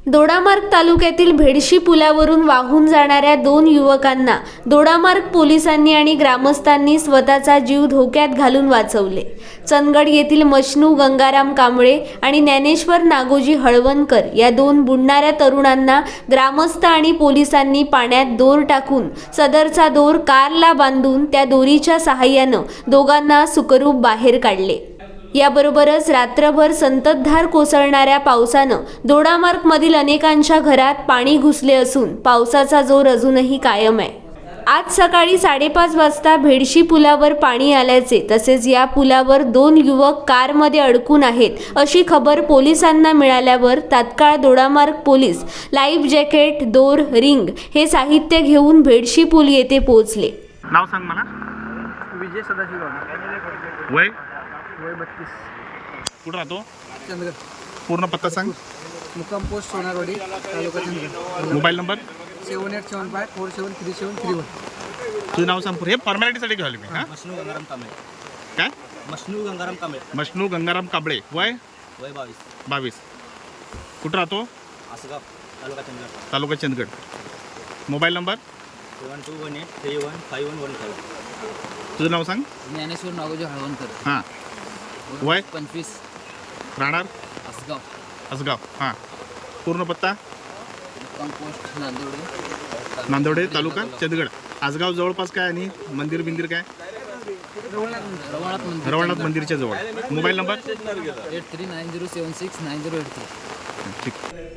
दोडामार्ग तालुक्यातील भेडशी पुलावरून वाहून जाणाऱ्या 2 युवकांना दोडामार्ग पोलिसांनी आणि ग्रामस्थांनी स्वतःचा जीव धोक्यात घालून वाचवले। चंदगड येथील मशनू गंगाराम कांबळे आणि ज्ञानेश्वर नागोजी हळवणकर या 2 बुडणाऱ्या तरुणांना ग्रामस्थ आणि पोलिसांनी पाण्यात दोर टाकून सदरचा दोर कारला बांधून त्या दोरीच्या सहाय्याने दोघांना सुखरूप बाहेर काढले। याबरोबरच रात्रभर संततधार कोसळणाऱ्या पावसानं दोडामार्गमधील अनेकांच्या घरात पाणी घुसले असून पावसाचा जोर अजूनही कायम आहे। आज सकाळी 5:30 वाजता भेडशी पुलावर पाणी आल्याचे तसेच या पुलावर 2 युवक कारमध्ये अडकून आहेत अशी खबर पोलिसांना मिळाल्यावर तात्काळ दोडामार्ग पोलीस लाईफ जॅकेट, दोर, रिंग हे साहित्य घेऊन भेडशी पूल येथे पोहोचले। नाव सांग मला। विजय सदाशिव। वय वय 32। कुठं राहतो? चंदगड। पूर्ण पत्ता सांग। मुक्काम post Sonarwadi, taluka Chandgad. Mobile number 7875473731। तुझं नाव सांग। हे फॉर्मॅलिटीसाठी घ्यावं मी। हां, मशनू गंगाराम कांबळे। काय? मशनू गंगाराम कांबळे। मशनू गंगाराम कांबळे। वय 22। कुठं राहतो? आसगाव, तालुका चंदगड। तालुका चंदगड। Mobile number 7218315115। तुझं नाव सांग। ज्ञानेश्वर नागोजी हळवणकर। हां, वय 25। राहणार आसगाव। असगाव। हां, पूर्ण पत्ता मुक्काम पोस्ट नांदोडे, नांदवडे, तालुका चंदगड। आसगाव जवळपास काय आणि मंदिर बिंदिर काय? रवळनाथ मंदिरच्या जवळ। Mobile number 8390769083। ठीक।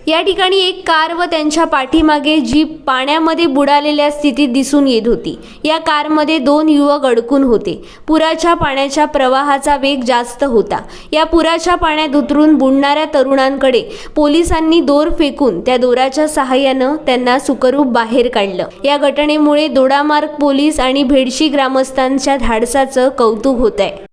या ठिकाणी एक कार व त्यांच्या पाठीमागे जीप पाण्यामध्ये बुडालेल्या स्थितीत दिसून येत होती। या कारमध्ये 2 युवक अडकून होते। पुराच्या पाण्याच्या प्रवाहाचा वेग जास्त होता। या पुराच्या पाण्यात उतरून बुडणाऱ्या तरुणांकडे पोलिसांनी दोर फेकून त्या दोराच्या सहाय्याने त्यांना सुखरूप बाहेर काढलं। या घटनेमुळे दोडामार्ग पोलीस आणि भेडशी ग्रामस्थांच्या धाडसाचं कौतुक होत आहे।